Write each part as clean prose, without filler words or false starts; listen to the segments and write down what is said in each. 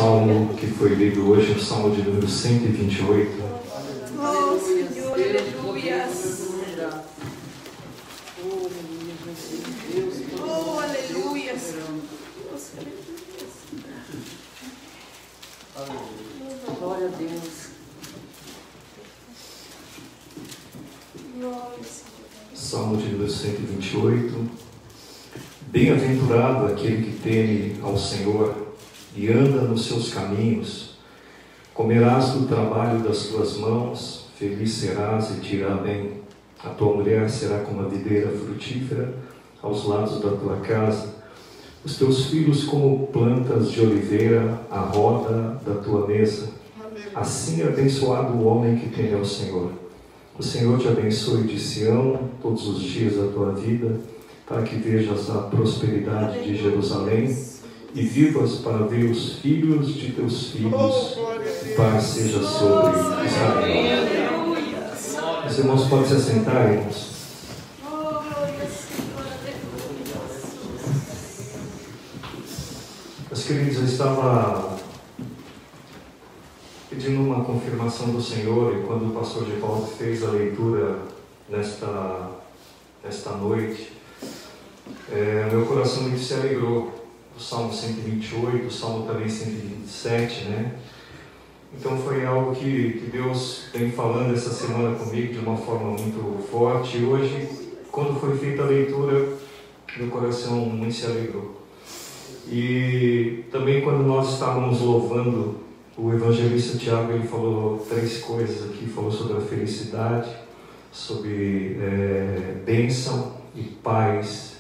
salmo que foi lido hoje, o salmo de número 128. Oh, Senhor, aleluias. Oh, aleluias. Glória a Deus. Salmo de número 128. Bem-aventurado aquele que teme ao Senhor e anda nos seus caminhos. Comerás do trabalho das tuas mãos, feliz serás e te irá bem. A tua mulher será como a videira frutífera aos lados da tua casa. Os teus filhos como plantas de oliveira à roda da tua mesa. Assim é abençoado o homem que teme ao Senhor. O Senhor te abençoe de Sião todos os dias da tua vida, para que vejas a prosperidade de Jerusalém e vivas para ver os filhos de teus filhos, e paz seja sobre Israel. Os irmãos podem se assentar, irmãos. Meus queridos, eu estava pedindo uma confirmação do Senhor, e quando o pastor Gevaldo fez a leitura nesta noite, meu coração muito se alegrou. O Salmo 128, o Salmo também 127, né? Então foi algo que Deus vem falando essa semana comigo de uma forma muito forte, e hoje, quando foi feita a leitura, meu coração muito se alegrou. E também quando nós estávamos louvando, o evangelista Tiago, ele falou 3 coisas aqui, falou sobre a felicidade, sobre bênção e paz.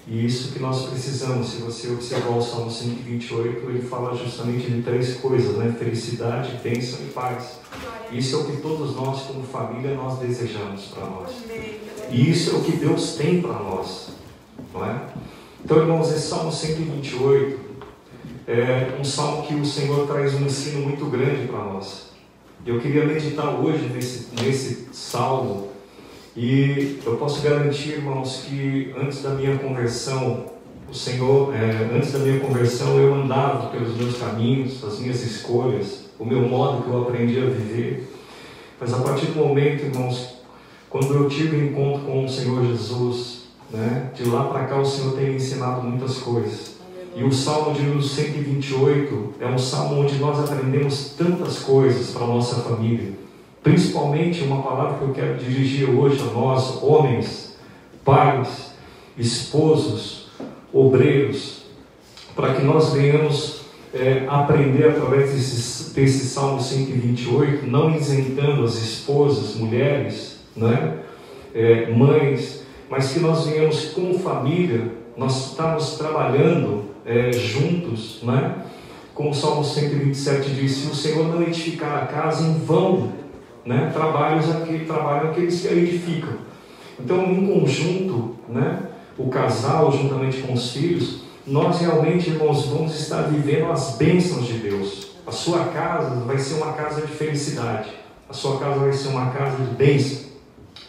E isso que nós precisamos. Se você observar o Salmo 128, ele fala justamente de 3 coisas, né? Felicidade, bênção e paz. Isso é o que todos nós, como família, nós desejamos para nós. E isso é o que Deus tem para nós, não é? Então, irmãos, esse Salmo 128 é um salmo que o Senhor traz um ensino muito grande para nós. Eu queria meditar hoje nesse salmo. E eu posso garantir, irmãos, que antes da minha conversão, antes da minha conversão, eu andava pelos meus caminhos, as minhas escolhas, o meu modo que eu aprendi a viver. Mas a partir do momento, irmãos, quando eu tive um encontro com o Senhor Jesus, né, de lá para cá o Senhor tem me ensinado muitas coisas. E o Salmo de número 128 é um salmo onde nós aprendemos tantas coisas para a nossa família. Principalmente uma palavra que eu quero dirigir hoje a nós, homens, pais, esposos, obreiros, para que nós venhamos aprender através desse Salmo 128, não isentando as esposas, mulheres, né? Mães, mas que nós venhamos como família, nós estamos trabalhando juntos, né? Como o Salmo 127 diz, se o Senhor não edificar a casa, em vão, né? Trabalham aqueles que a edificam. Então, em conjunto, né? O casal, juntamente com os filhos, nós realmente, irmãos, vamos estar vivendo as bênçãos de Deus. A sua casa vai ser uma casa de felicidade, a sua casa vai ser uma casa de bênção,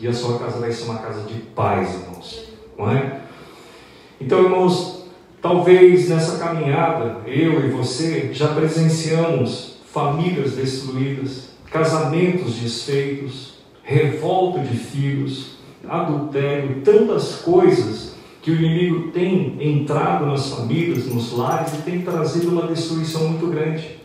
e a sua casa vai ser uma casa de paz, irmãos, não é? Então, irmãos, talvez nessa caminhada, eu e você já presenciamos famílias destruídas, casamentos desfeitos, revolta de filhos, adultério, tantas coisas que o inimigo tem entrado nas famílias, nos lares, e tem trazido uma destruição muito grande.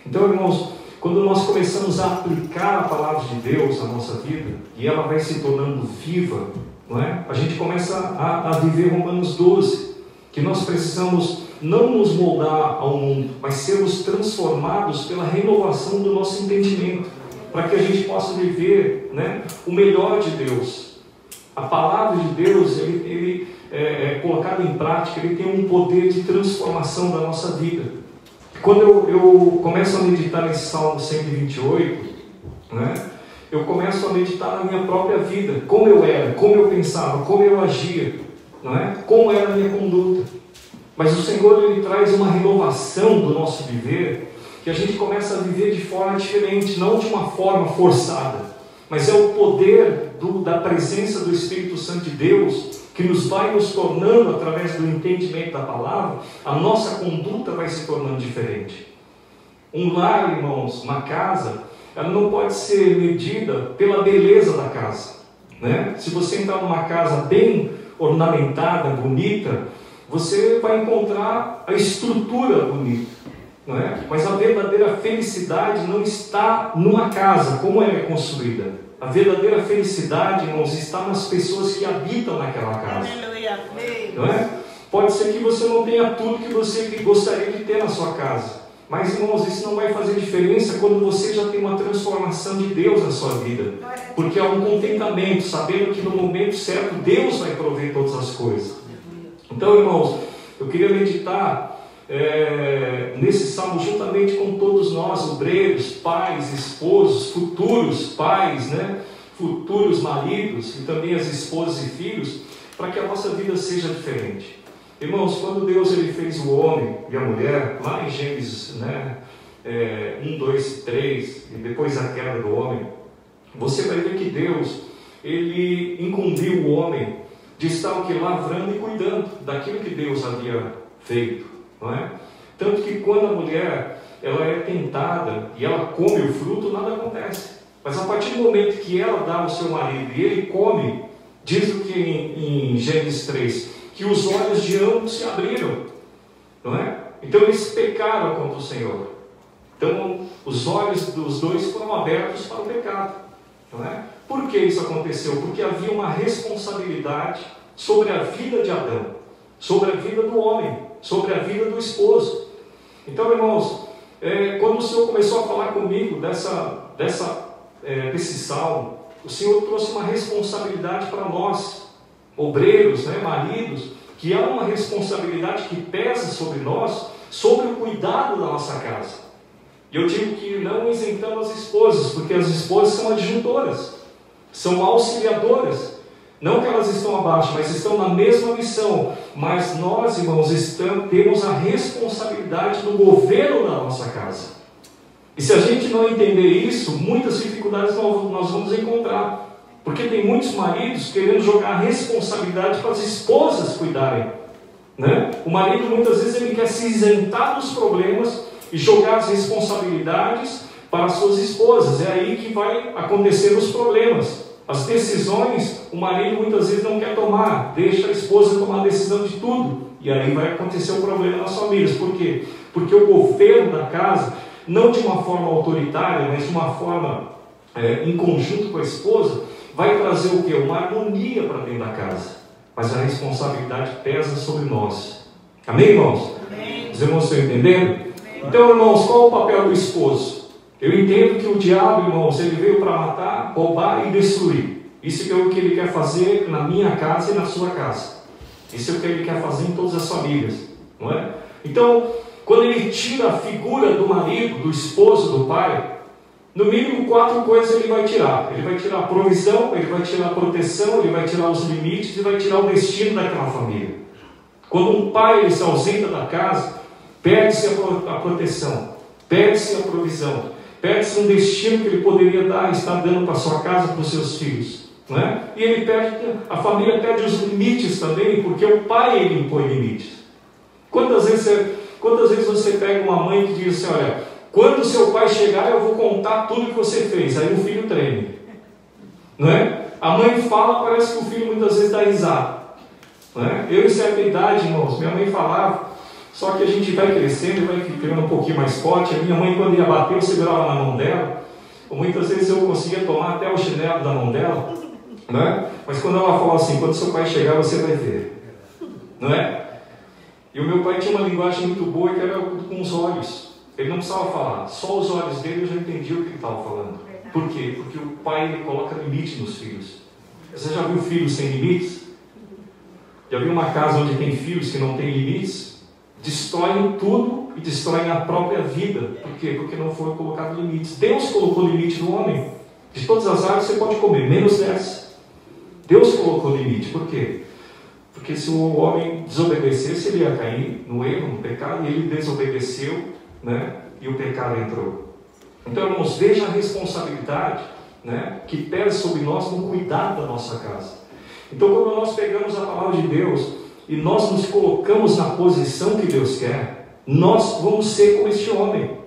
Então, irmãos, quando nós começamos a aplicar a palavra de Deus à nossa vida, e ela vai se tornando viva, não é? A gente começa a viver Romanos 12, que nós precisamos não nos moldar ao mundo, mas sermos transformados pela renovação do nosso entendimento, para que a gente possa viver, né, o melhor de Deus. A palavra de Deus, ele colocado em prática, ele tem um poder de transformação da nossa vida. Quando eu começo a meditar nesse Salmo 128, né, eu começo a meditar na minha própria vida, como eu era, como eu pensava, como eu agia, não é? Como era a minha conduta. Mas o Senhor, ele traz uma renovação do nosso viver, que a gente começa a viver de forma diferente, não de uma forma forçada, mas é o poder da presença do Espírito Santo de Deus, que nos vai nos tornando, através do entendimento da palavra, a nossa conduta vai se tornando diferente. Um lar, irmãos, uma casa, ela não pode ser medida pela beleza da casa, né? Se você entrar numa casa bem ornamentada, bonita, você vai encontrar a estrutura bonita, não é? Mas a verdadeira felicidade não está numa casa, como ela é construída. A verdadeira felicidade, irmãos, está nas pessoas que habitam naquela casa. Não é? Pode ser que você não tenha tudo que você gostaria de ter na sua casa. Mas, irmãos, isso não vai fazer diferença quando você já tem uma transformação de Deus na sua vida. Porque há um contentamento, sabendo que no momento certo Deus vai prover todas as coisas. Então, irmãos, eu queria meditar nesse salmo juntamente com todos nós, obreiros, pais, esposos, futuros pais, né? Futuros maridos e também as esposas e filhos, para que a nossa vida seja diferente. Irmãos, quando Deus ele fez o homem e a mulher, lá em Gênesis 1, 2 e 3, e depois a queda do homem, você vai ver que Deus ele incumbiu o homem de estar o que? Lavrando e cuidando daquilo que Deus havia feito, não é? Tanto que quando a mulher ela é tentada e ela come o fruto, nada acontece. Mas a partir do momento que ela dá ao seu marido e ele come, diz o que em Gênesis 3, que os olhos de ambos se abriram, não é? Então eles pecaram contra o Senhor. Então os olhos dos dois foram abertos para o pecado, não é? Por que isso aconteceu? Porque havia uma responsabilidade sobre a vida de Adão, sobre a vida do homem, sobre a vida do esposo. Então, irmãos, quando o Senhor começou a falar comigo desse salmo, o Senhor trouxe uma responsabilidade para nós, obreiros, né, maridos, que há uma responsabilidade que pesa sobre nós, sobre o cuidado da nossa casa. E eu digo que não isentamos as esposas, porque as esposas são adjuntoras, são auxiliadoras. Não que elas estão abaixo, mas estão na mesma missão. Mas nós, irmãos, temos a responsabilidade do governo da nossa casa. E se a gente não entender isso, muitas dificuldades nós vamos encontrar. Porque tem muitos maridos querendo jogar a responsabilidade para as esposas cuidarem, né? O marido muitas vezes ele quer se isentar dos problemas e jogar as responsabilidades para as suas esposas. É aí que vai acontecer os problemas. As decisões, o marido muitas vezes não quer tomar, deixa a esposa tomar a decisão de tudo. E aí vai acontecer um problema nas famílias. Por quê? Porque o governo da casa, não de uma forma autoritária, mas de uma forma em conjunto com a esposa, vai trazer o quê? Uma harmonia para dentro da casa. Mas a responsabilidade pesa sobre nós. Amém, irmãos? Amém. Os irmãos estão entendendo? Amém. Então, irmãos, qual é o papel do esposo? Eu entendo que o diabo, irmãos, ele veio para matar, roubar e destruir. Isso é o que ele quer fazer na minha casa e na sua casa. Isso é o que ele quer fazer em todas as famílias, não é? Então, quando ele tira a figura do marido, do esposo, do pai, no mínimo 4 coisas ele vai tirar. Ele vai tirar a provisão, ele vai tirar a proteção, ele vai tirar os limites e vai tirar o destino daquela família. Quando um pai ele se ausenta da casa, perde-se a proteção, perde-se a provisão, perde-se um destino que ele poderia estar dando para a sua casa, para os seus filhos, não é? E ele a família perde os limites também, porque o pai ele impõe limites. Quantas vezes você pega uma mãe que diz assim, olha, quando o seu pai chegar eu vou contar tudo que você fez, aí o filho treme, não é? A mãe fala, parece que o filho muitas vezes dá risada, não é? Eu em certa idade, irmãos, minha mãe falava, só que a gente vai crescendo e vai ficando um pouquinho mais forte. A minha mãe, quando ia bater, eu segurava na mão dela. Ou muitas vezes eu conseguia tomar até o chinelo da mão dela, não é? Mas quando ela falava assim, quando seu pai chegar, você vai ver, não é? E o meu pai tinha uma linguagem muito boa, que era com os olhos. Ele não precisava falar, só os olhos dele eu já entendia o que ele estava falando. Por quê? Porque o pai ele coloca limite nos filhos. Você já viu filhos sem limites? Já viu uma casa onde tem filhos que não têm limites? Destroem tudo e destroem a própria vida. Por quê? Porque não foram colocados limites. Deus colocou limite no homem. De todas as árvores você pode comer, menos dessa. Deus colocou limite. Por quê? Porque se o homem desobedecesse, ele ia cair no erro, no pecado, e ele desobedeceu, né? E o pecado entrou. Então, irmãos, veja a responsabilidade, né? Que pesa sobre nós no cuidado da nossa casa. Então, quando nós pegamos a palavra de Deus e nós nos colocamos na posição que Deus quer, nós vamos ser como este homem.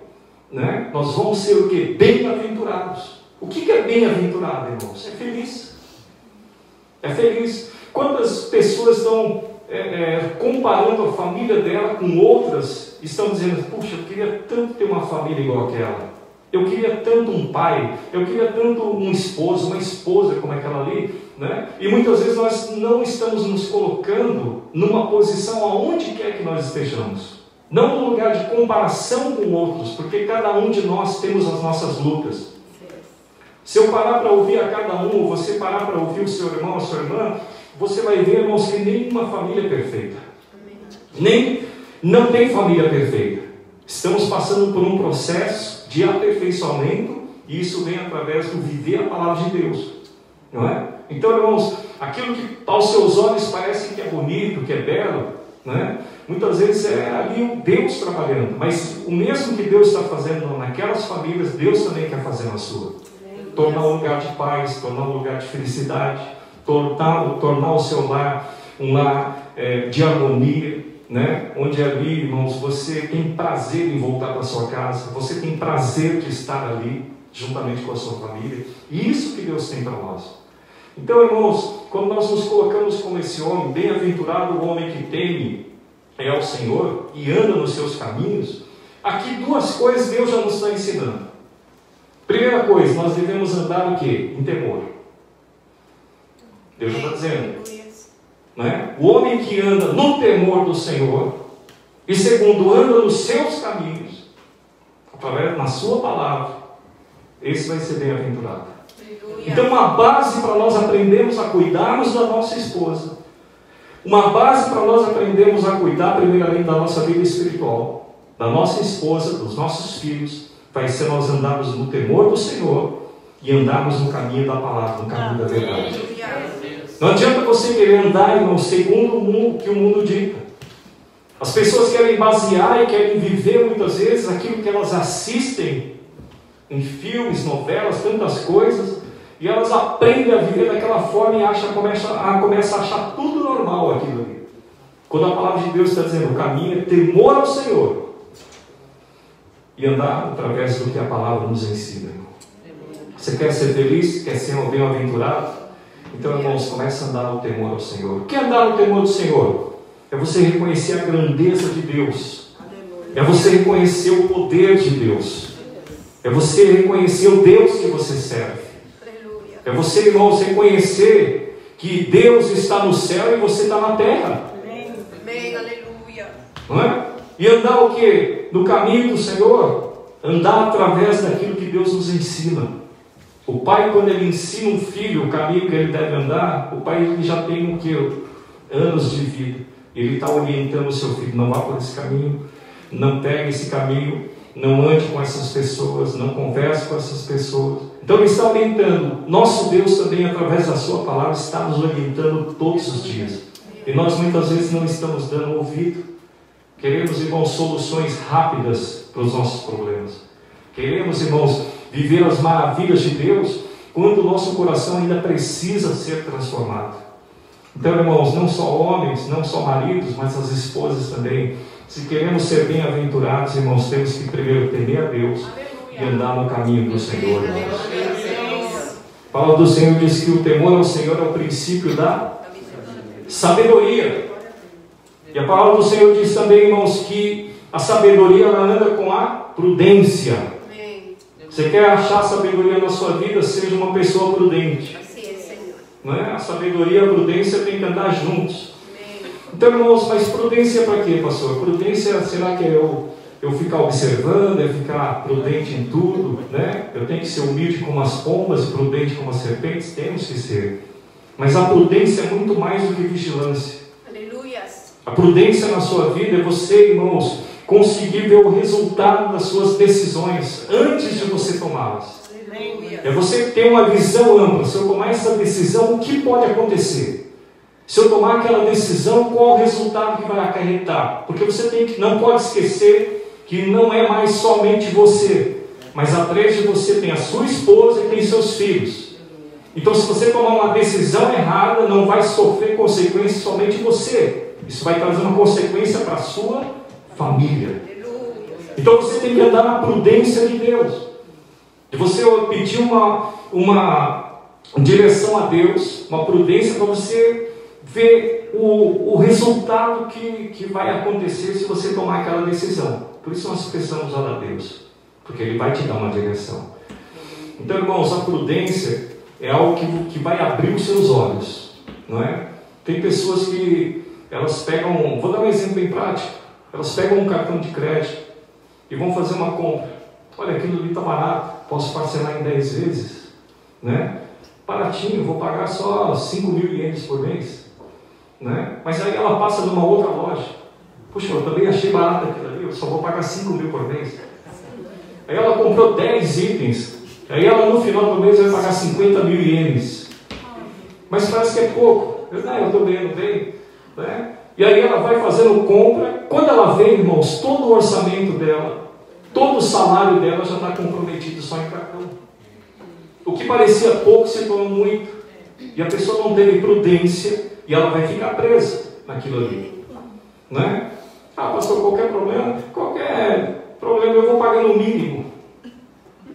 né? Nós vamos ser o quê? Bem-aventurados. O que é bem-aventurado, irmãos? É feliz. É feliz. Quantas pessoas estão comparando a família dela com outras, estão dizendo, puxa, eu queria tanto ter uma família igual aquela. Eu queria tanto um pai, eu queria tanto um esposo, uma esposa como aquela ali, né? E muitas vezes nós não estamos nos colocando numa posição aonde quer que nós estejamos. Não no lugar de comparação com outros, porque cada um de nós temos as nossas lutas. Se eu parar para ouvir a cada um, ou você parar para ouvir o seu irmão, a sua irmã, você vai ver, irmãos, que nenhuma família é perfeita. Não tem família perfeita. Estamos passando por um processo de aperfeiçoamento, e isso vem através do viver a palavra de Deus, não é? Então, irmãos, aquilo que aos seus olhos parece que é bonito, que é belo, né? Muitas vezes é ali o Deus trabalhando, mas o mesmo que Deus está fazendo naquelas famílias, Deus também quer fazer na sua. Tornar um lugar de paz, tornar um lugar de felicidade, tornar o seu lar um lar de harmonia, né? Onde ali, irmãos, você tem prazer em voltar para a sua casa, você tem prazer de estar ali, juntamente com a sua família, e isso que Deus tem para nós. Então, irmãos, quando nós nos colocamos como esse homem, bem-aventurado o homem que teme ao Senhor e anda nos seus caminhos, aqui duas coisas Deus já nos está ensinando. Primeira coisa, nós devemos andar o quê? Em temor. Deus já está dizendo, né? O homem que anda no temor do Senhor, e segundo, anda nos seus caminhos, através na sua palavra, esse vai ser bem-aventurado. Então, uma base para nós aprendermos a cuidarmos da nossa esposa, uma base para nós aprendermos a cuidar primeiramente da nossa vida espiritual, da nossa esposa, dos nossos filhos, vai ser nós andarmos no temor do Senhor e andarmos no caminho da palavra, no caminho da verdade. Não adianta você querer andar, irmão, segundo o mundo, que o mundo dita. As pessoas querem basear e querem viver muitas vezes aquilo que elas assistem em filmes, novelas, tantas coisas, e elas aprendem a viver daquela forma e começam a achar tudo normal aquilo ali. Quando a palavra de Deus está dizendo, o caminho é temor ao Senhor e andar através do que a palavra nos ensina. Você quer ser feliz? Quer ser um bem-aventurado? Então, irmãos, comece a andar no temor ao Senhor. O que é andar no temor do Senhor? É você reconhecer a grandeza de Deus. É você reconhecer o poder de Deus. É você reconhecer o Deus que você serve. É você, irmãos, reconhecer que Deus está no céu e você está na terra. Amém, aleluia. Não é? E andar o quê? No caminho do Senhor. Andar através daquilo que Deus nos ensina. O pai, quando ele ensina um filho o caminho que ele deve andar, o pai ele já tem o quê? Anos de vida. Ele está orientando o seu filho, não vá por esse caminho, não pegue esse caminho, não ande com essas pessoas, não converse com essas pessoas. Então ele está orientando. Nosso Deus também, através da sua palavra, está nos orientando todos os dias. E nós muitas vezes não estamos dando ouvido. Queremos, irmãos, soluções rápidas para os nossos problemas. Queremos, irmãos, viver as maravilhas de Deus, quando o nosso coração ainda precisa ser transformado. Então, irmãos, não só homens, não só maridos, mas as esposas também. Se queremos ser bem-aventurados, irmãos, temos que primeiro temer a Deus e andar no caminho do Senhor. A palavra do Senhor diz que o temor ao Senhor é o princípio da sabedoria. E a palavra do Senhor diz também, irmãos, que a sabedoria ela anda com a prudência. Você quer achar sabedoria na sua vida? Seja uma pessoa prudente. Não é? A sabedoria e a prudência têm que andar juntos. Então, irmãos, mas prudência para quê, pastor? Prudência, será que é eu ficar observando, é ficar prudente em tudo, né? Eu tenho que ser humilde como as pombas e prudente como as serpentes? Temos que ser. Mas a prudência é muito mais do que vigilância. Aleluias. A prudência na sua vida é você, irmãos, conseguir ver o resultado das suas decisões antes de você tomá-las. É você ter uma visão ampla. Se eu tomar essa decisão, o que pode acontecer? Se eu tomar aquela decisão, qual o resultado que vai acarretar? Porque você não pode esquecer que não é mais somente você, mas atrás de você tem a sua esposa e tem seus filhos. Então, se você tomar uma decisão errada, não vai sofrer consequências somente você. Isso vai trazer uma consequência para a sua família. Então você tem que andar na prudência de Deus. De você pedir uma direção a Deus, uma prudência para você ver o resultado que vai acontecer se você tomar aquela decisão. Por isso nós precisamos orar a Deus, porque Ele vai te dar uma direção. Então, irmãos, a prudência é algo que vai abrir os seus olhos, não é? Tem pessoas que elas pegam, vou dar um exemplo bem prático, elas pegam um cartão de crédito e vão fazer uma compra. Olha, aquilo ali está barato, posso parcelar em 10 vezes, né? Baratinho, vou pagar só 5.000 ienes por mês, né? Mas aí ela passa numa outra loja. Puxa, eu também achei barato aquilo ali, eu só vou pagar 5.000 por mês. Aí ela comprou 10 itens, aí ela no final do mês vai pagar 50.000 ienes. Mas parece que é pouco. Eu estou ganhando bem, né? E aí ela vai fazendo compra. Quando ela vê, irmãos, todo o orçamento dela, todo o salário dela já está comprometido só em cartão. O que parecia pouco se tornou muito. E a pessoa não teve prudência e ela vai ficar presa naquilo ali, né? Ah, pastor, qualquer problema eu vou pagando o mínimo.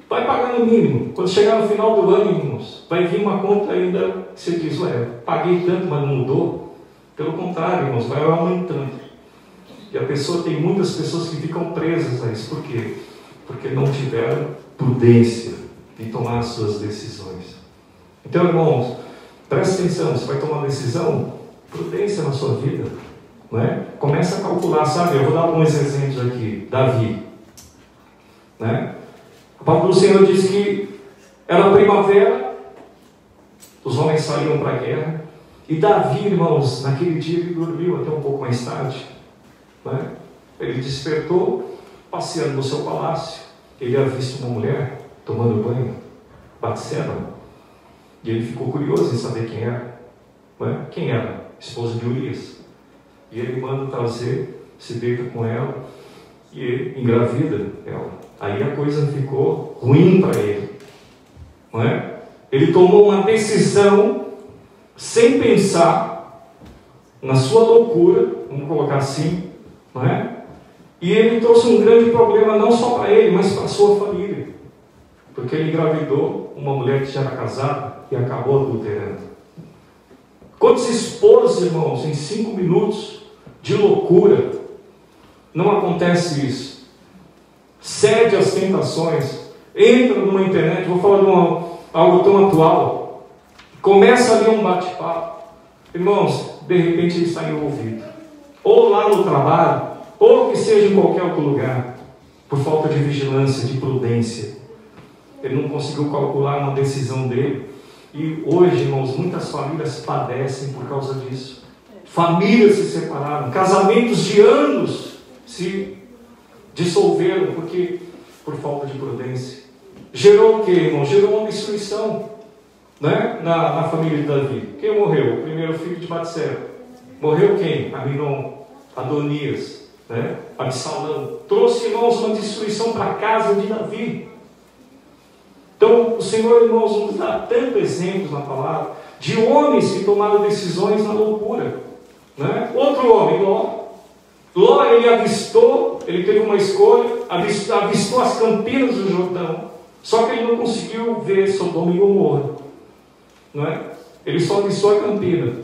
Vai pagando o mínimo. Quando chegar no final do ano, irmãos, vai vir uma conta ainda que você diz, paguei tanto, mas não mudou. Pelo contrário, irmãos, vai aumentando. E a pessoa, tem muitas pessoas que ficam presas a isso. Por quê? Porque não tiveram prudência de tomar as suas decisões. Então, irmãos, preste atenção, você vai tomar uma decisão, prudência na sua vida, não é? Começa a calcular, sabe? Eu vou dar alguns exemplos aqui. Davi, né? A palavra do Senhor diz que era primavera, os homens saíram para a guerra, e Davi, irmãos, naquele dia ele dormiu até um pouco mais tarde, né? Ele despertou, passeando no seu palácio, ele havia visto uma mulher tomando banho, Batseba, e ele ficou curioso em saber quem era, né? Quem era? Esposa de Urias. E ele manda trazer, se deita com ela, e ele engravida ela. Aí a coisa ficou ruim para ele, não é? Ele tomou uma decisão sem pensar, na sua loucura, vamos colocar assim, não é? E ele trouxe um grande problema não só para ele, mas para a sua família, porque ele engravidou uma mulher que já era casada e acabou adulterando. Quando se expôs, irmãos, em 5 minutos de loucura, não acontece isso. Cede às tentações, entra numa internet, vou falar de algo tão atual, começa ali um bate-papo, irmãos, de repente ele está envolvido, ou lá no trabalho, ou que seja em qualquer outro lugar, por falta de vigilância, de prudência. Ele não conseguiu calcular uma decisão dele, e hoje, irmãos, muitas famílias padecem por causa disso. Famílias se separaram, casamentos de anos se dissolveram por falta de prudência. Gerou o que, irmão? Gerou uma destruição, né? na família de Davi. Quem morreu? O primeiro filho de Batseba. Morreu quem? Aminon, Adonias, né? Absalão. Trouxe, irmãos, uma destruição para a casa de Davi. Então o Senhor, irmãos, nos dá tantos exemplos na palavra de homens que tomaram decisões na loucura, né? Outro homem, Ló, ele avistou, ele teve uma escolha, avistou as campinas do Jordão, só que ele não conseguiu ver Sodoma e Gomorra, não é? Ele só avistou a campina,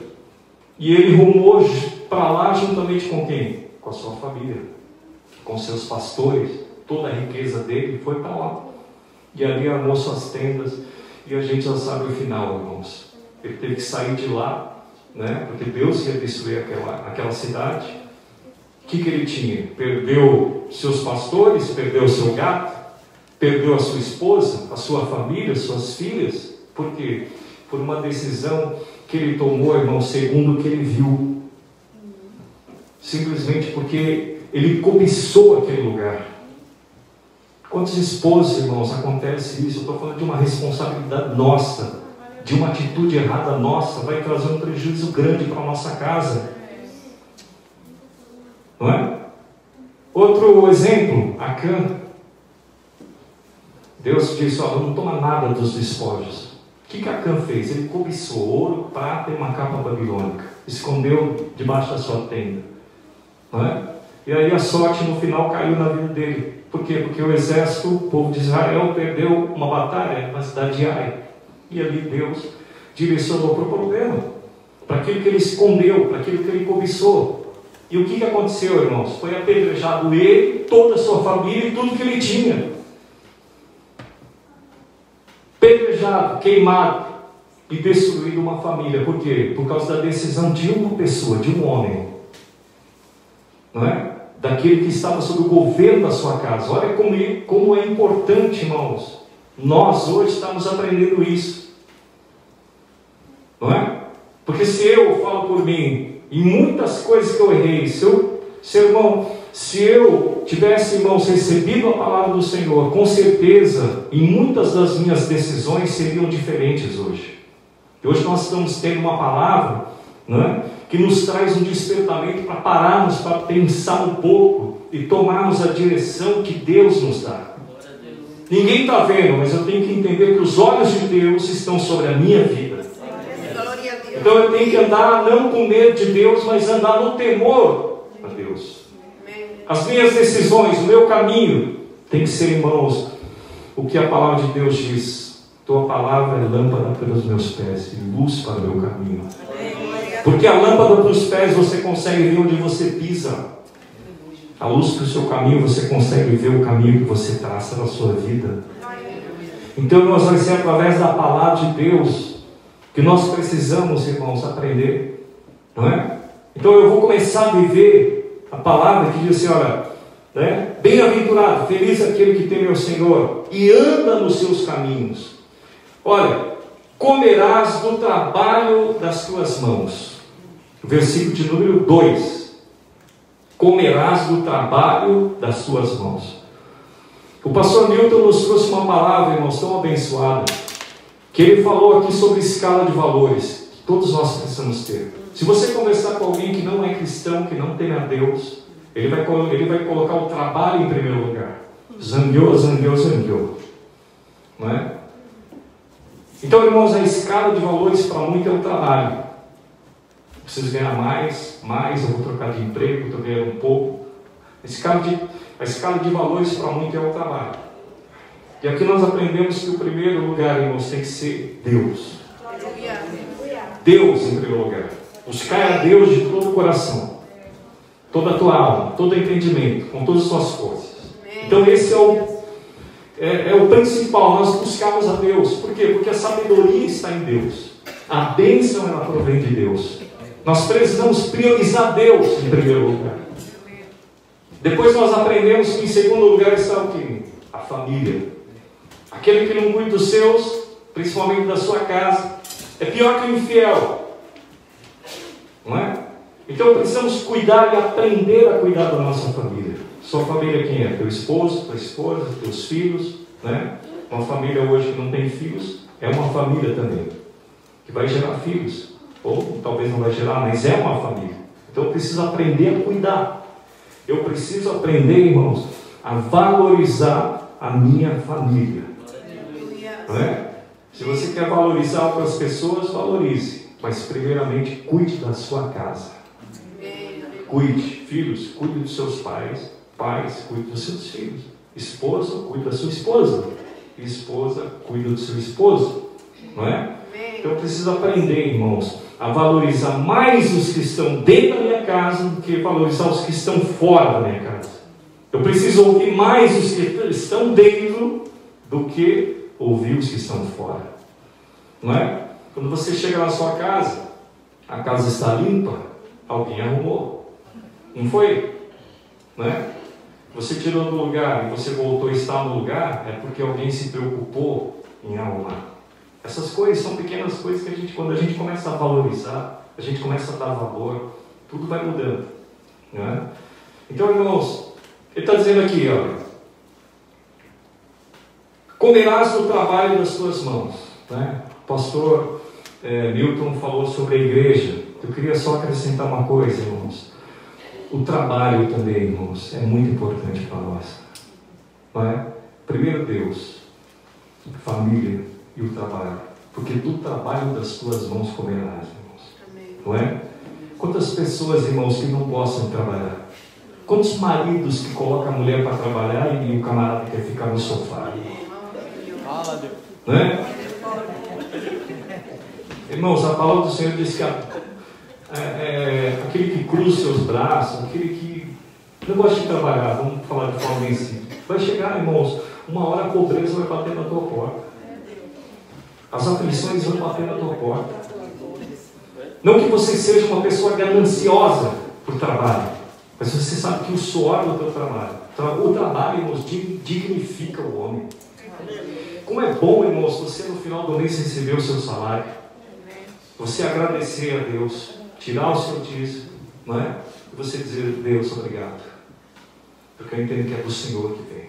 e ele rumou para lá juntamente com quem? Com a sua família, com seus pastores, toda a riqueza dele foi para lá, e ali armou suas tendas, e a gente já sabe o final, irmãos. Ele teve que sair de lá, né? Porque Deus ia destruir aquela cidade. O que ele tinha? Perdeu seus pastores, perdeu seu gato, perdeu a sua esposa, a sua família, suas filhas. Por quê? Por uma decisão que ele tomou, irmão, segundo o que ele viu. Simplesmente porque ele cobiçou aquele lugar. Quantos esposos, irmãos, acontece isso? Eu estou falando de uma responsabilidade nossa, de uma atitude errada nossa, vai trazer um prejuízo grande para a nossa casa. Não é? Outro exemplo, Acã. Deus disse, não toma nada dos despojos. O que Acã fez? Ele cobiçou ouro, prata e uma capa babilônica. Escondeu debaixo da sua tenda. Não é? E aí a sorte no final caiu na vida dele. Por quê? Porque o exército, o povo de Israel, perdeu uma batalha na cidade de Ai. E ali Deus direcionou para o problema, para aquilo que ele escondeu, para aquilo que ele cobiçou. E o que aconteceu, irmãos? Foi apedrejado ele, toda a sua família e tudo que ele tinha. Apedrejado, queimado e destruído uma família. Por quê? Por causa da decisão de uma pessoa, de um homem. Não é? Daquele que estava sob o governo da sua casa. Olha como é importante, irmãos. Nós hoje estamos aprendendo isso. Não é? Porque se eu falo por mim, em muitas coisas que eu errei, se eu tivesse, irmãos, recebido a palavra do Senhor, com certeza, em muitas das minhas decisões seriam diferentes hoje. E hoje nós estamos tendo uma palavra, não é? Que nos traz um despertamento para pararmos, para pensar um pouco e tomarmos a direção que Deus nos dá. Ninguém está vendo, mas eu tenho que entender que os olhos de Deus estão sobre a minha vida. Então eu tenho que andar não com medo de Deus, mas andar no temor a Deus. As minhas decisões, o meu caminho tem que ser, irmãos, o que a palavra de Deus diz. Tua palavra é lâmpada para os meus pés e luz para o meu caminho. Porque a lâmpada para os pés você consegue ver onde você pisa. A luz para o seu caminho você consegue ver o caminho que você traça na sua vida. Então nós vai ser através da palavra de Deus que nós precisamos, irmãos, aprender. Não é? Então eu vou começar a viver a palavra que diz assim, olha, né? Bem-aventurado, feliz aquele que teme ao Senhor e anda nos seus caminhos. Olha, comerás do trabalho das tuas mãos. Versículo de número 2. Comerás do trabalho das tuas mãos. O pastor Milton nos trouxe uma palavra, irmãos, tão abençoada, que ele falou aqui sobre escala de valores, que todos nós precisamos ter. Se você conversar com alguém que não é cristão, que não teme a Deus, ele vai colocar o trabalho em primeiro lugar. Zangueou, zangueou, zangueou. Não é? Então, irmãos, a escala de valores para muito é o trabalho. Eu preciso ganhar mais, eu vou trocar de emprego, estou ganhando um pouco. A escala de valores para muito é o trabalho. E aqui nós aprendemos que o primeiro lugar, irmãos, tem que ser Deus. Deus em primeiro lugar. Buscar a Deus de todo o coração, toda a tua alma, todo o entendimento, com todas as tuas forças. Então esse é o principal, nós buscamos a Deus. Por quê? Porque a sabedoria está em Deus. A bênção ela provém de Deus. Nós precisamos priorizar Deus em primeiro lugar. Depois nós aprendemos que em segundo lugar está o quê? A família. Aquele que não cuida dos seus, principalmente da sua casa, é pior que o infiel. Não é? Então precisamos cuidar e aprender a cuidar da nossa família. Sua família quem é? Teu esposo, tua esposa, teus filhos, né? Uma família hoje que não tem filhos é uma família também, que vai gerar filhos, ou talvez não vai gerar, mas é uma família. Então eu preciso aprender a cuidar. Eu preciso aprender, irmãos, a valorizar a minha família. Não é? Se você quer valorizar outras pessoas, valorize, mas primeiramente cuide da sua casa. Cuide, filhos, cuide dos seus pais. Pais, cuide dos seus filhos. Esposo, cuide da sua esposa. Esposa, cuide do seu esposo. Não é? Então eu preciso aprender, irmãos, a valorizar mais os que estão dentro da minha casa do que valorizar os que estão fora da minha casa. Eu preciso ouvir mais os que estão dentro do que ouvir os que estão fora. Não é? Quando você chega na sua casa, a casa está limpa, alguém arrumou. Não foi? Não é? Você tirou do lugar e você voltou a estar no lugar, é porque alguém se preocupou em arrumar. Essas coisas são pequenas coisas que quando a gente começa a valorizar, a gente começa a dar valor, tudo vai mudando. Não é? Então, irmãos, ele está dizendo aqui, olha, comerás do trabalho das tuas mãos. Né? O pastor Milton falou sobre a igreja. Eu queria só acrescentar uma coisa, irmãos. O trabalho também, irmãos, é muito importante para nós. Não é? Primeiro Deus, família e o trabalho. Porque do trabalho das tuas mãos comerás, irmãos. Amém. Não é? Quantas pessoas, irmãos, que não gostam de trabalhar? Quantos maridos que colocam a mulher para trabalhar e o camarada quer ficar no sofá? Né? Irmãos, a palavra do Senhor diz que aquele que cruza seus braços, aquele que não gosta de trabalhar, vamos falar de forma bem simples, vai chegar, irmãos, uma hora a pobreza vai bater na tua porta. As aflições vão bater na tua porta. Não que você seja uma pessoa gananciosa por trabalho, mas você sabe que o suor do teu trabalho, o trabalho, irmãos, dignifica o homem. Como é bom, irmãos, você no final do mês receber o seu salário, você agradecer a Deus, tirar o seu dízimo, não é? E você dizer: Deus, obrigado, porque eu entendo que é do Senhor que vem.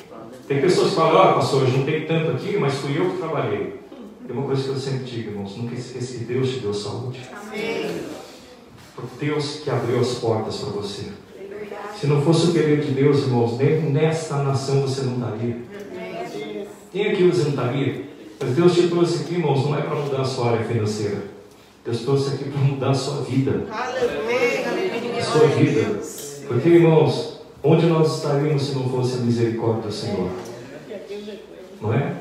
Tem pessoas que falam: pastor, eu juntei tanto aqui, mas fui eu que trabalhei. Tem uma coisa que eu sempre digo, irmãos: nunca esqueça que Deus te deu saúde. Amém. Foi Deus que abriu as portas para você. Se não fosse o querer de Deus, irmãos, nem nesta nação você não estaria. Nem aqui você não estaria. Mas Deus te trouxe aqui, irmãos, não é para mudar a sua área financeira. Deus trouxe aqui para mudar a sua vida. A sua vida. Porque, irmãos, onde nós estaríamos se não fosse a misericórdia do Senhor? Não é?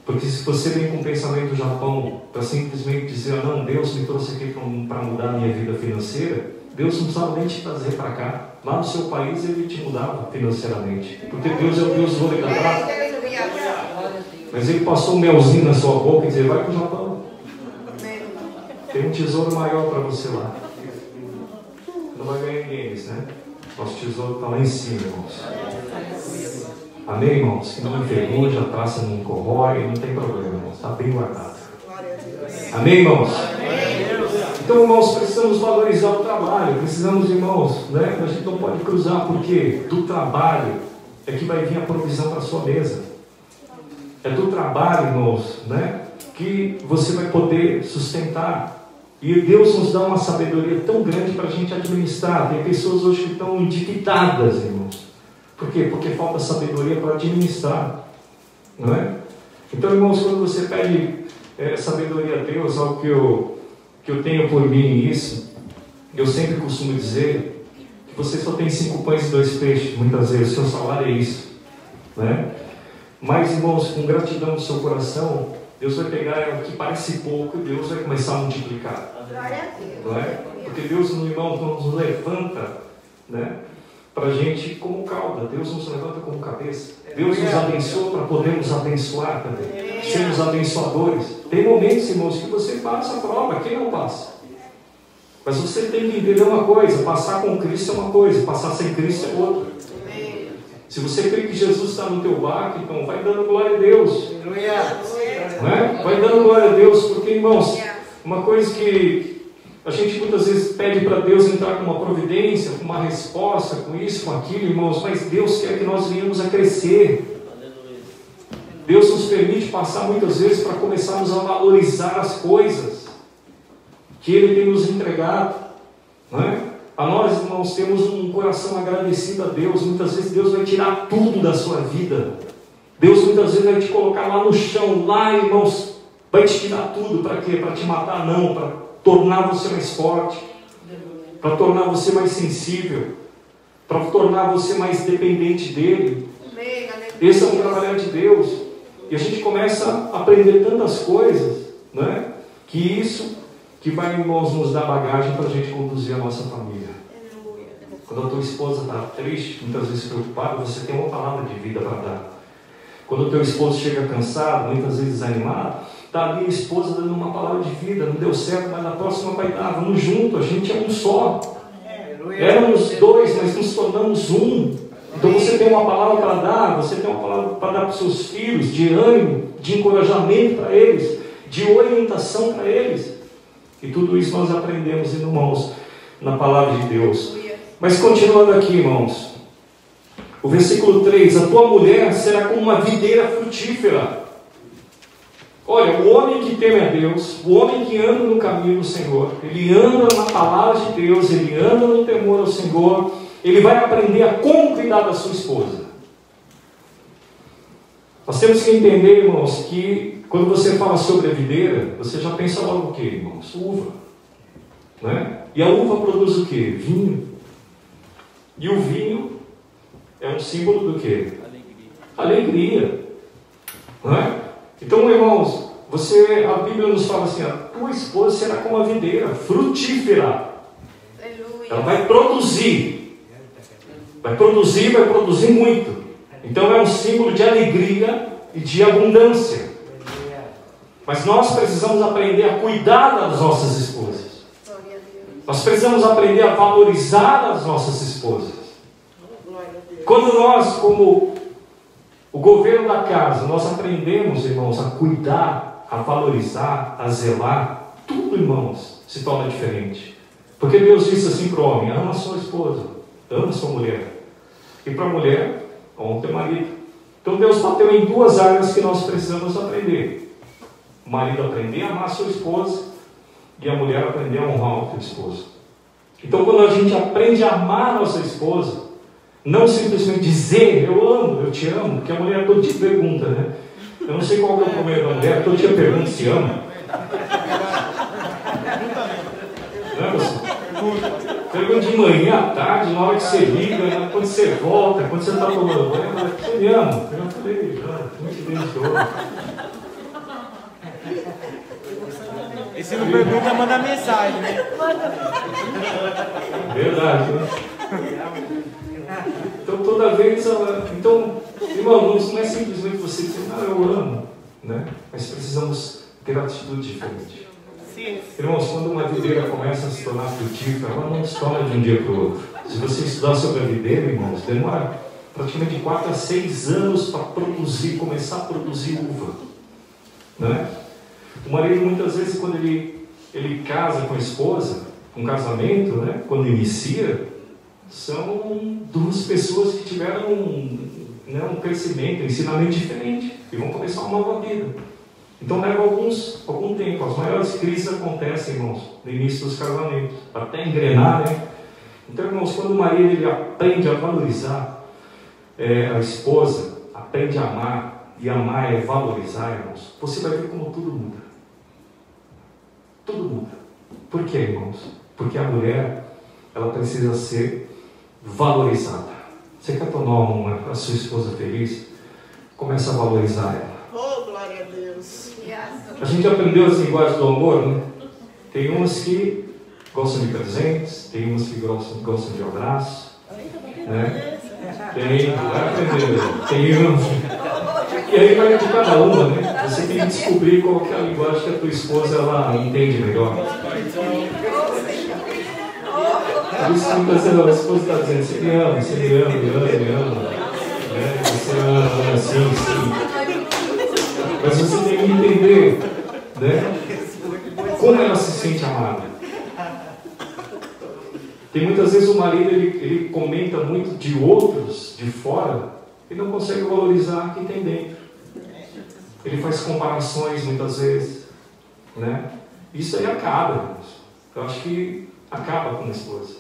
Porque se você vem com o pensamento do Japão para simplesmente dizer: não, Deus me trouxe aqui para mudar a minha vida financeira, Deus não precisava nem te trazer para cá. Lá no seu país Ele te mudava financeiramente. Porque Deus é o Deus do olho da prata. Mas Ele passou um melzinho na sua boca e disse: vai para o Japão. Tem um tesouro maior para você lá. Não vai ganhar ninguém, né? Nosso tesouro está lá em cima, irmãos. Amém, irmãos? Que não enferruja, a traça não corrói, não tem problema, irmãos. Está bem guardado. Amém, irmãos? Então, irmãos, precisamos valorizar o trabalho. Precisamos, irmãos, né? A gente não pode cruzar, porque do trabalho é que vai vir a provisão para a sua mesa. É do trabalho, irmãos, né, que você vai poder sustentar. E Deus nos dá uma sabedoria tão grande para a gente administrar. Tem pessoas hoje que estão endividadas, irmãos. Por quê? Porque falta sabedoria para administrar. Não é? Então, irmãos, quando você pede sabedoria a Deus, algo que eu tenho por mim isso, eu sempre costumo dizer que você só tem 5 pães e 2 peixes. Muitas vezes o seu salário é isso. Né? Mas, irmãos, com gratidão no seu coração, Deus vai pegar o que parece pouco e Deus vai começar a multiplicar. Não é? Porque Deus, irmãos, nos levanta, né, para a gente como cauda. Deus nos levanta como cabeça. Deus nos abençoa para podermos abençoar também. Sermos abençoadores. Tem momentos, irmãos, que você passa a prova. Quem não passa? Mas você tem que entender uma coisa: passar com Cristo é uma coisa, passar sem Cristo é outra. Se você crê que Jesus está no teu barco, então vai dando glória a Deus. Não é? Vai dando glória a Deus, porque, irmãos, uma coisa que a gente muitas vezes pede para Deus entrar com uma providência, com uma resposta, com isso, com aquilo, irmãos, mas Deus quer que nós venhamos a crescer. Deus nos permite passar muitas vezes para começarmos a valorizar as coisas que Ele tem nos entregado. Não é? A nós, irmãos, temos um coração agradecido a Deus. Muitas vezes Deus vai tirar tudo da sua vida. Deus muitas vezes vai te colocar lá no chão, lá, irmãos, vai te tirar tudo. Para quê? Para te matar? Não, para tornar você mais forte, para tornar você mais sensível, para tornar você mais dependente dEle. Esse é um trabalhar de Deus. E a gente começa a aprender tantas coisas, né? Que isso que vai, irmãos, nos dar bagagem para a gente conduzir a nossa família. Quando a tua esposa está triste, muitas vezes preocupada, você tem uma palavra de vida para dar. Quando o teu esposo chega cansado, muitas vezes desanimado, está ali a esposa dando uma palavra de vida: não deu certo, mas na próxima vai dar, vamos junto, a gente é um só. Éramos 2, mas nos tornamos um. Então você tem uma palavra para dar, você tem uma palavra para dar para os seus filhos, de ânimo, de encorajamento para eles, de orientação para eles. E tudo isso nós aprendemos, irmãos, na palavra de Deus. Mas continuando aqui, irmãos, o versículo 3: a tua mulher será como uma videira frutífera. Olha, o homem que teme a Deus, o homem que anda no caminho do Senhor, ele anda na palavra de Deus, ele anda no temor ao Senhor, ele vai aprender a como cuidar da sua esposa. Nós temos que entender, irmãos, que quando você fala sobre a videira, você já pensa logo o quê, irmãos? Uva. Né? E a uva produz o quê? Vinho. E o vinho é um símbolo do quê? Alegria. Não é? Então, irmãos, a Bíblia nos fala assim, a tua esposa será como a videira, frutífera. Ela vai produzir. Vai produzir muito. Então é um símbolo de alegria e de abundância. Mas nós precisamos aprender a cuidar das nossas esposas. Nós precisamos aprender a valorizar as nossas esposas. Quando nós, como o governo da casa, nós aprendemos, irmãos, a cuidar, a valorizar, a zelar, tudo, irmãos, se torna diferente. Porque Deus disse assim para o homem: ama a sua esposa, ama a sua mulher. E para a mulher, honra o teu marido. Então Deus bateu em duas áreas que nós precisamos aprender. O marido aprender a amar a sua esposa e a mulher aprender a honrar o teu esposo. Então quando a gente aprende a amar a nossa esposa, não simplesmente dizer eu amo, eu te amo, porque a mulher todo dia pergunta, né? Eu não sei qual é o problema da mulher, todo dia pergunta se ama. Não é, você? Pergunta de manhã, à tarde, na hora que você liga, né? Quando você volta, quando você está tomando banho, você me ama. Eu falei, já, muito bem, e se não pergunta, manda mensagem, né? Verdade, né? Então toda vez então, irmão, não é simplesmente você dizer, não, eu amo, né? Mas precisamos ter atitude diferente. Sim. Irmãos, quando uma videira começa a se tornar frutífera, ela não se torna de um dia para o outro. Se você estudar sobre a videira, irmãos, demora praticamente de 4 a 6 anos para começar a produzir uva, né? O marido, muitas vezes, quando ele casa com a esposa, um casamento, né, quando inicia, são duas pessoas que tiveram um crescimento, um ensinamento diferente e vão começar uma nova vida. Então leva algum tempo. As maiores crises acontecem, irmãos, no início dos casamentos, até engrenar, né? Então, irmãos, quando o marido ele aprende a valorizar a esposa, aprende a amar, e amar é valorizar, irmãos, você vai ver como tudo muda. Tudo muda. Por quê, irmãos? Porque a mulher, ela precisa ser valorizada. Você quer tornar a sua esposa feliz? Começa a valorizar ela. Oh, glória a Deus. A gente aprendeu as linguagens do amor, né? Tem umas que gostam de presentes, tem umas que gostam de abraço, né? Tem e aí vai de cada uma, né? Você tem que descobrir qual que é a linguagem que a tua esposa ela entende melhor. Por isso que muitas vezes a esposa está dizendo, você me ama, você me ama, me ama. Né? Você ama, assim, sim. Mas você tem que entender, né? Como ela se sente amada. Tem muitas vezes o marido, ele comenta muito de outros, de fora, e não consegue valorizar quem tem dentro. Ele faz comparações muitas vezes, né? Isso aí acaba, irmãos. Eu acho que acaba com a esposa.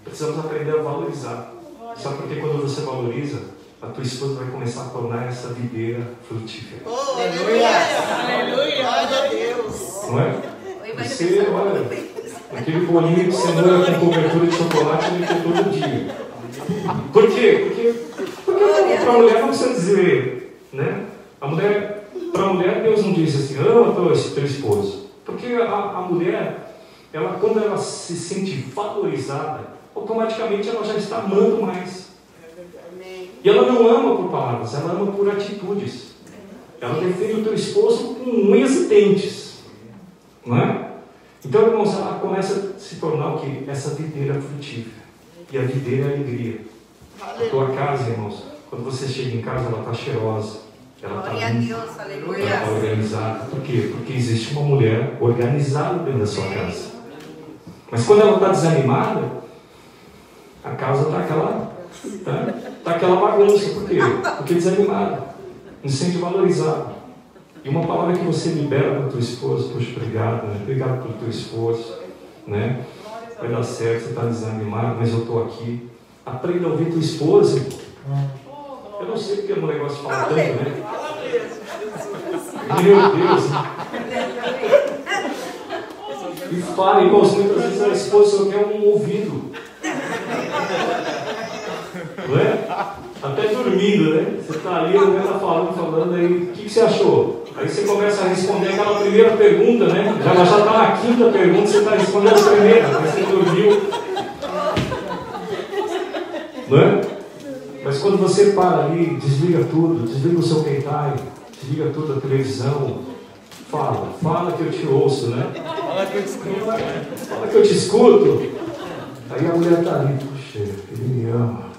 Precisamos aprender a valorizar. Sabe por que quando você valoriza, a tua esposa vai começar a tornar essa videira frutífera. Oh, aleluia! Aleluia! Glória a Deus! Não é? Você, olha, aquele bolinho de cenoura com cobertura de chocolate ele quer todo dia. Por quê? Porque para a mulher não precisa dizer, né? Para a mulher, Deus não diz assim, ama teu esposo. Porque a mulher, quando ela se sente valorizada, automaticamente ela já está amando mais. E ela não ama por palavras, ela ama por atitudes. Ela defende o teu esposo com unhas e dentes. Não é? Então, irmãos, ela começa a se tornar o quê? Essa videira frutífera. E a videira é a alegria. A tua casa, irmãos, quando você chega em casa, ela está cheirosa. Ela está limpa. Ela está organizada. Por quê? Porque existe uma mulher organizada dentro da sua casa. Mas quando ela está desanimada, a casa está aquela bagunça. Por quê? Porque desanimada. Não se sente valorizada. E uma palavra que você libera para o teu esposo, poxa, obrigado, né? Obrigado pelo teu esforço, né? Vai dar certo, você está desanimado, mas eu estou aqui. Aprenda a ouvir tua esposa. Eu não sei porque o negócio fala tanto, né? Meu Deus! E fala, irmãos, muitas vezes a esposa só quer um ouvido. Não é? Até dormindo, né? Você está ali, a mulher está falando, aí o que você achou? Aí você começa a responder aquela primeira pergunta, né? Já está na quinta pergunta, você está respondendo a primeira, aí você dormiu. Não é? Mas quando você para ali, desliga tudo, desliga o seu pentai, desliga tudo a televisão, fala que eu te ouço, né? Fala que eu te escuto. Fala que eu te escuto. Aí a mulher está ali, puxa, ele me ama.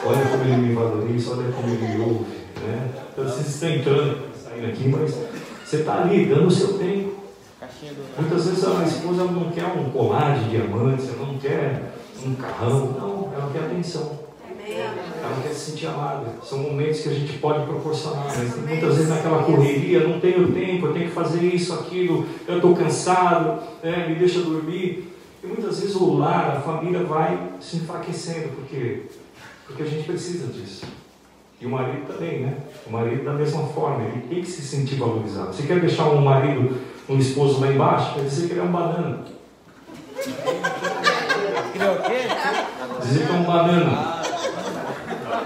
Olha como ele me valoriza, olha como ele me ouve, né? Então vocês estão entrando, saindo aqui, mas você está ali, dando o seu tempo. Muitas vezes a esposa não quer um colar de diamantes, ela não quer um carrão, não, ela quer atenção. Ela quer se sentir amada. São momentos que a gente pode proporcionar, mas muitas vezes naquela correria, não tenho tempo, eu tenho que fazer isso, aquilo, eu estou cansado, né, me deixa dormir. E muitas vezes o lar, a família vai se enfraquecendo, porque a gente precisa disso. E o marido também, né? O marido da mesma forma, ele tem que se sentir valorizado. Você quer deixar um marido, um esposo lá embaixo? Quer dizer que ele é um banana. Ele é o quê? Dizer que é um banana.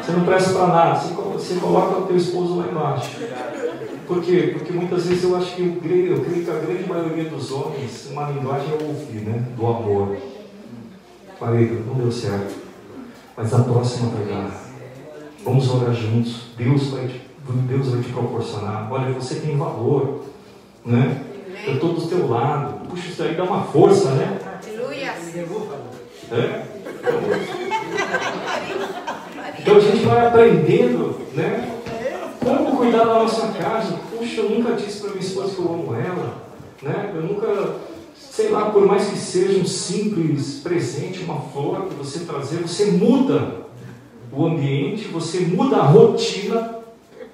Você não presta para nada, você coloca o teu esposo lá embaixo. Por quê? Porque muitas vezes eu acho que eu creio que a grande maioria dos homens, uma linguagem é ouvir, né? Do amor. Marido, não deu certo, mas a próxima vai dar. Vamos orar juntos. Deus vai te proporcionar. Olha, você tem valor, né? Eu estou do teu lado. Puxa, isso aí dá uma força, né? Aleluia. É? Então a gente vai aprendendo, né? Como cuidar da nossa casa. Puxa, eu nunca disse para minha esposa que eu amo ela, né? Eu nunca, sei lá, por mais que seja um simples presente, uma flor que você trazer, você muda o ambiente, você muda a rotina,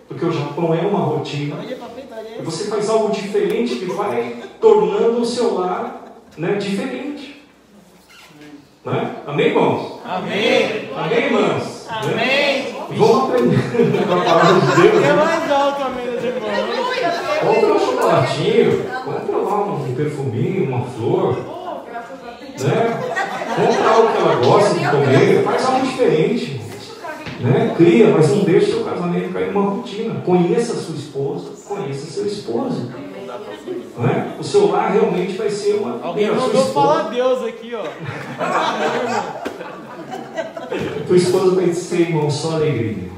porque o Japão é uma rotina, e você faz algo diferente que vai tornando o seu lar, né, diferente. Né? Amém, irmãos? Amém. Amém, irmãs? Amém. Né? Vamos aprender com a palavra de Deus. É mais alto, amém, dos irmãos. Compra um chocolatinho, compra lá um perfuminho, uma flor, né? Compra algo que ela gosta de comer, faz algo diferente, né? Cria, mas não deixe o seu casamento cair numa rotina. Conheça a sua esposa, conheça seu esposo, né? O seu lar realmente vai ser uma... Alguém mandou falar Deus aqui, ó. Tua esposa vai ser, irmão, só alegria.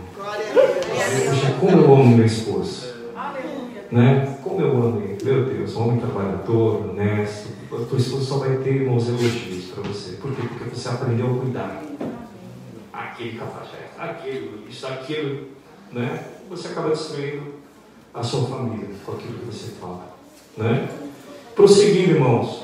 Poxa, como eu amo meu esposo, né? Como eu amo ele, meu Deus, homem trabalhador, honesto. A tua esposa só vai ter, irmãos, elogios para você. Por quê? Porque você aprendeu a cuidar. Aquele cafajeste, aquilo, né? Você acaba destruindo a sua família com aquilo que você fala, né? Prosseguindo, irmãos.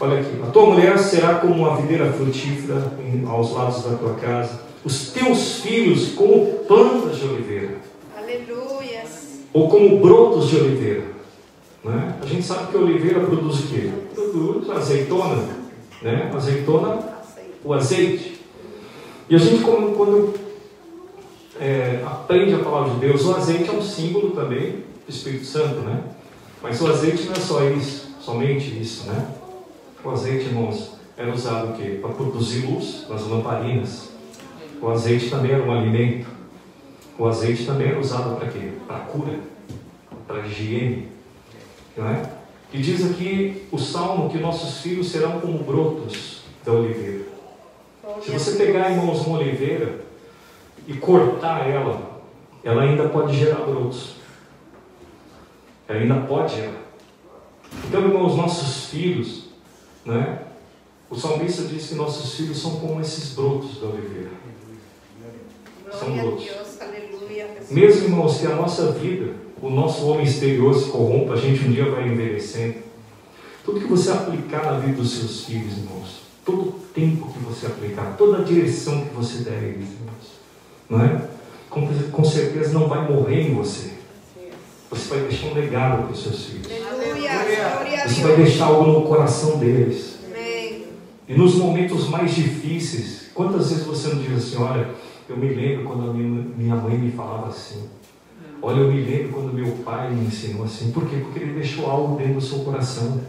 Olha aqui, a tua mulher será como uma videira frutífera aos lados da tua casa, os teus filhos como plantas de oliveira. Aleluia. Ou como brotos de oliveira, né? A gente sabe que a oliveira produz o quê? Produz azeitona, né? Azeitona, o azeite. E a gente quando aprende a palavra de Deus, o azeite é um símbolo também do Espírito Santo, né? Mas o azeite não é só isso, somente isso, né? O azeite, irmãos, era usado o quê? Para produzir luz nas lamparinas. O azeite também era um alimento. O azeite também era usado para quê? Para cura, para higiene, não é? E diz aqui o Salmo que nossos filhos serão como brotos da oliveira. Se você pegar, irmãos, uma oliveira e cortar ela ainda pode gerar brotos. Ela ainda pode gerar. Então, irmãos, nossos filhos, né? O salmista diz que nossos filhos são como esses brotos da oliveira. São brotos. Mesmo, irmãos, que a nossa vida, o nosso homem exterior se corrompa, a gente um dia vai envelhecendo. Tudo que você aplicar na vida dos seus filhos, irmãos, todo o tempo que você aplicar, toda a direção que você der a eles, irmãos, não é? Com certeza não vai morrer em você. Você vai deixar um legado para os seus filhos. Você vai deixar algo no coração deles. E nos momentos mais difíceis, quantas vezes você não diz assim, olha, eu me lembro quando a minha mãe me falava assim. Olha, eu me lembro quando meu pai me ensinou assim. Por quê? Porque ele deixou algo dentro do seu coração.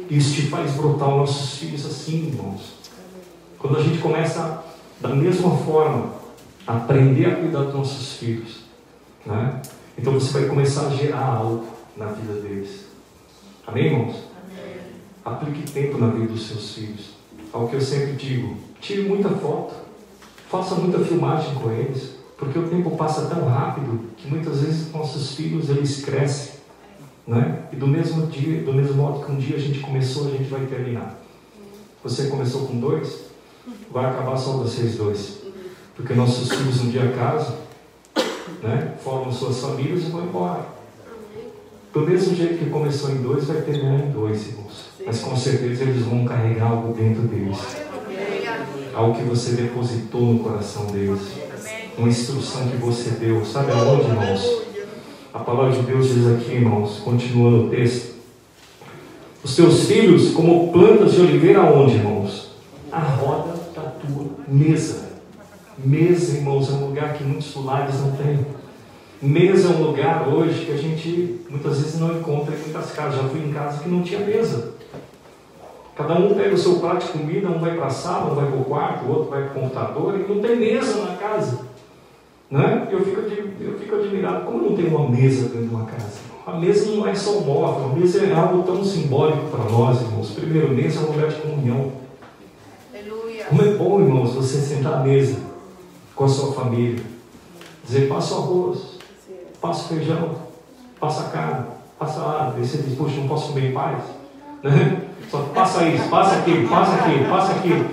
Isso te faz brotar os nossos filhos assim, irmãos. Quando a gente começa, da mesma forma, a aprender a cuidar dos nossos filhos, né? Então você vai começar a gerar algo na vida deles. Amém, irmãos? Amém. Aplique tempo na vida dos seus filhos. Algo que eu sempre digo: tire muita foto, faça muita filmagem com eles, porque o tempo passa tão rápido que muitas vezes nossos filhos eles crescem, né? E do mesmo modo que um dia a gente começou, a gente vai terminar. Você começou com 2, vai acabar só vocês 2, porque nossos filhos um dia casam, né? Formam suas famílias e vão embora. Do mesmo jeito que começou em 2, vai terminar em 2, irmãos. Mas com certeza eles vão carregar algo dentro deles, algo que você depositou no coração deles, uma instrução que você deu. Sabe aonde, irmãos? A palavra de Deus diz aqui, irmãos, continuando o texto: os teus filhos como plantas de oliveira, aonde, irmãos? A roda da tua mesa. Mesa, irmãos, é um lugar que muitos lares não têm. Mesa é um lugar hoje que a gente muitas vezes não encontra em muitas casas. Já fui em casa que não tinha mesa. Cada um pega o seu prato de comida, um vai para a sala, um vai para o quarto, o outro vai para o computador, e não tem mesa na casa, né? Eu fico admirado, como não tem uma mesa dentro de uma casa? A mesa não é só um móvel, a mesa é algo tão simbólico para nós, irmãos. Primeiro, mesa é um lugar de comunhão. Como é bom, irmãos, você sentar à mesa com a sua família, dizer: passa o arroz, passa o feijão, passa a carne, passa a água. E você diz: poxa, não posso comer em paz, né? Só passa isso, passa aquilo, passa aquilo, passa aquilo,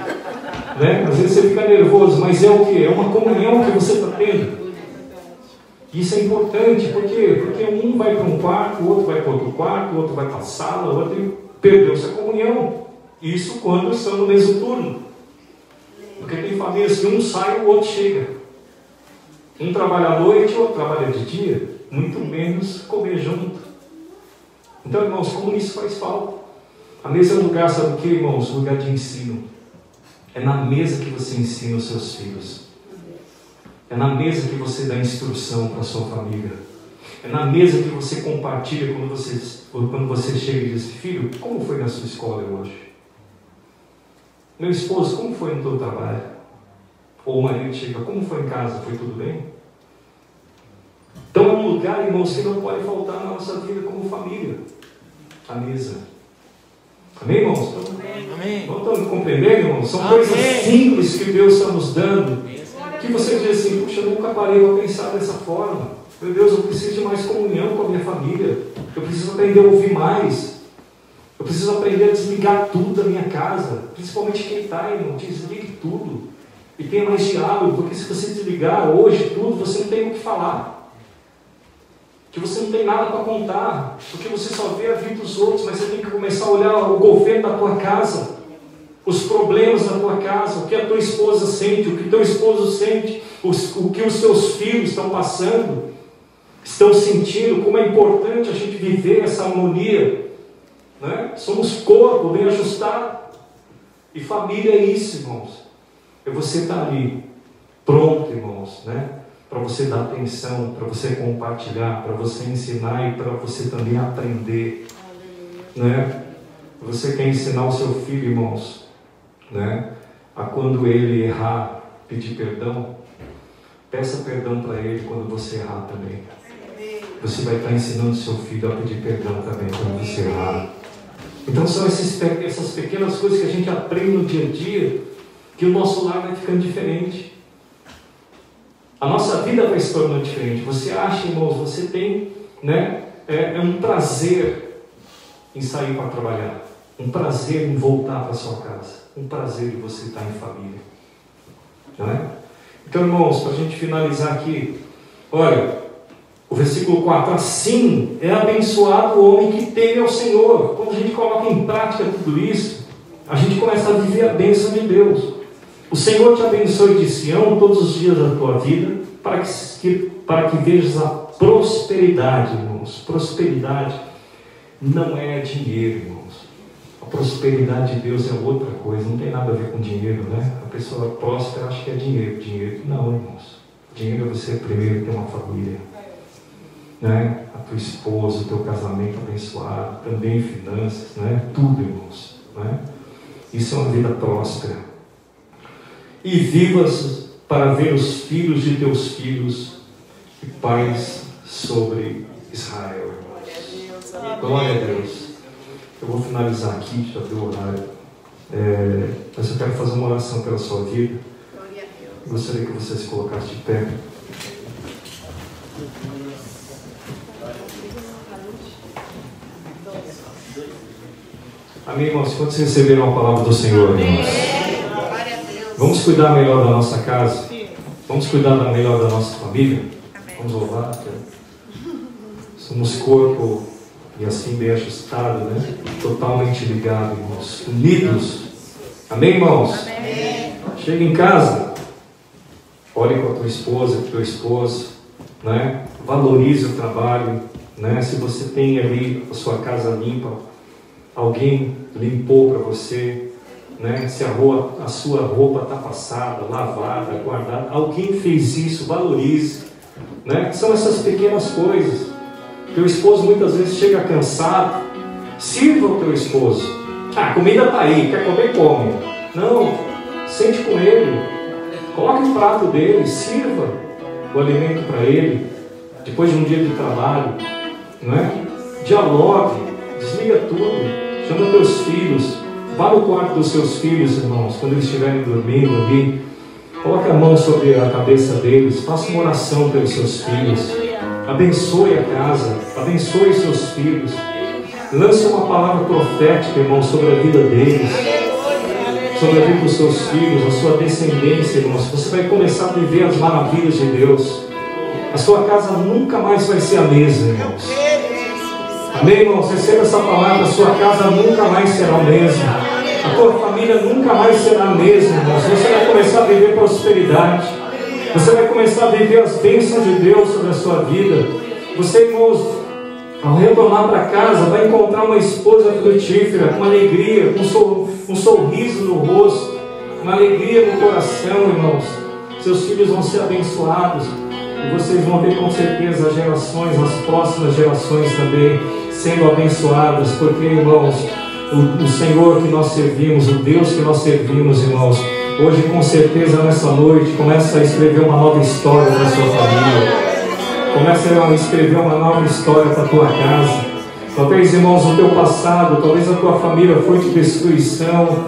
né? Às vezes você fica nervoso, mas é o que? É uma comunhão que você está tendo. Isso é importante, por quê? Porque um vai para um quarto, o outro vai para outro quarto, o outro vai para a sala, o outro perdeu-se a comunhão. Isso quando estão no mesmo turno. Porque tem famílias que um sai e o outro chega. Um trabalha à noite, o outro trabalha de dia, muito menos comer junto. Então, irmãos, como isso faz falta? A mesa é um lugar, sabe o que, irmãos? Um lugar de ensino. É na mesa que você ensina os seus filhos. É na mesa que você dá instrução para a sua família. É na mesa que você compartilha quando você chega e diz: filho, como foi na sua escola hoje? Meu esposo, como foi no teu trabalho? Ou o marido chega: como foi em casa? Foi tudo bem? Então é um lugar, irmãos, que não pode faltar na nossa vida como família. A mesa. Amém, irmãos? Amém. Não estão compreendendo, irmãos? São coisas simples que Deus está nos dando. Que você diz assim: puxa, eu nunca parei para pensar dessa forma. Meu Deus, eu preciso de mais comunhão com a minha família. Eu preciso aprender a ouvir mais. Eu preciso aprender a desligar tudo da minha casa. Principalmente quem está, irmão. Desligue tudo. E tenha mais diálogo. Porque se você desligar hoje tudo, você não tem o que falar. Que você não tem nada para contar, porque você só vê a vida dos outros, mas você tem que começar a olhar o governo da tua casa, os problemas da tua casa, o que a tua esposa sente, o que teu esposo sente, o que os teus filhos estão passando, estão sentindo, como é importante a gente viver essa harmonia, né? Somos corpo bem ajustado, e família é isso, irmãos, é você estar ali, pronto, irmãos, né? Para você dar atenção, para você compartilhar, para você ensinar e para você também aprender, né? Você quer ensinar o seu filho, irmãos, né? A quando ele errar, pedir perdão, peça perdão para ele quando você errar também. Você vai estar ensinando o seu filho a pedir perdão também quando você errar. Então são essas pequenas coisas que a gente aprende no dia a dia, que o nosso lar vai ficando diferente. A nossa vida vai se tornando diferente. Você acha, irmãos, você tem, né, é um prazer em sair para trabalhar, um prazer em voltar para sua casa, um prazer em você estar em família, não é? Então, irmãos, para a gente finalizar aqui, olha, o versículo 4: assim é abençoado o homem que teme ao Senhor. Quando a gente coloca em prática tudo isso, a gente começa a viver a bênção de Deus. O Senhor te abençoe de Sião todos os dias da tua vida, para que vejas a prosperidade, irmãos. Prosperidade não é dinheiro, irmãos. A prosperidade de Deus é outra coisa, não tem nada a ver com dinheiro, né? A pessoa próspera acha que é dinheiro. Dinheiro não, irmãos. Dinheiro é você primeiro ter uma família, né? A tua esposa, o teu casamento abençoado, também finanças, né? Tudo, irmãos, né? Isso é uma vida próspera. e vivas para ver os filhos de teus filhos e paz sobre Israel. Glória a Deus. Eu vou finalizar aqui, já deu o horário. Mas eu quero fazer uma oração pela sua vida. Eu gostaria que você se colocasse de pé. Amém, irmãos? Quantos receberam a palavra do Senhor, irmãos? Vamos cuidar melhor da nossa casa? Vamos cuidar melhor da nossa família? Vamos louvar? Somos corpo e assim bem ajustado, né? Totalmente ligado, irmãos. Unidos. Amém, irmãos? Amém. Chega em casa, ore com a tua esposa, com o teu esposo, né? Valorize o trabalho, né? Se você tem ali a sua casa limpa, alguém limpou para você, né? Se a sua roupa está passada, lavada, guardada, alguém fez isso, valorize, né? São essas pequenas coisas. Teu esposo muitas vezes chega cansado, sirva o teu esposo. A comida está aí, quer comer, come. Não, sente com ele, coloque o prato dele, sirva o alimento para ele, depois de um dia de trabalho, né? Dialogue, desliga tudo. Chama teus filhos, vá no quarto dos seus filhos, irmãos, quando eles estiverem dormindo ali, coloque a mão sobre a cabeça deles, faça uma oração pelos seus filhos, abençoe a casa, abençoe seus filhos, lance uma palavra profética, irmão, sobre a vida deles, sobre a vida dos seus filhos, a sua descendência, irmãos. Você vai começar a viver as maravilhas de Deus. A sua casa nunca mais vai ser a mesma, irmãos. Amém, irmãos? Receba essa palavra. A sua casa nunca mais será a mesma. A tua família nunca mais será a mesma, irmãos. Você vai começar a viver prosperidade. Você vai começar a viver as bênçãos de Deus sobre a sua vida. Você, irmãos, ao retornar para casa, vai encontrar uma esposa frutífera, com alegria, com um sorriso no rosto, uma alegria no coração, irmãos. Seus filhos vão ser abençoados. E vocês vão ver com certeza as gerações, as próximas gerações também sendo abençoadas, porque, irmãos, o Senhor que nós servimos, o Deus que nós servimos, irmãos, hoje com certeza nessa noite começa a escrever uma nova história para a sua família, começa a escrever uma nova história para a tua casa. Talvez, irmãos, o teu passado, talvez a tua família foi de destruição,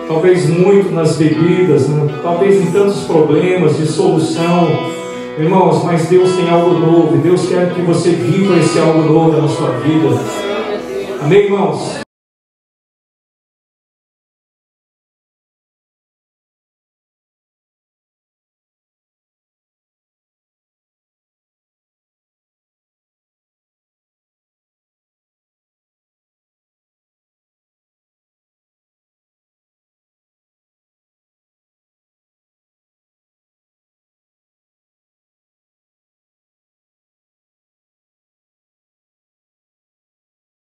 talvez muito nas bebidas, né? Talvez em tantos problemas, de solução. Irmãos, mas Deus tem algo novo. Deus quer que você viva esse algo novo na sua vida. Amém, irmãos?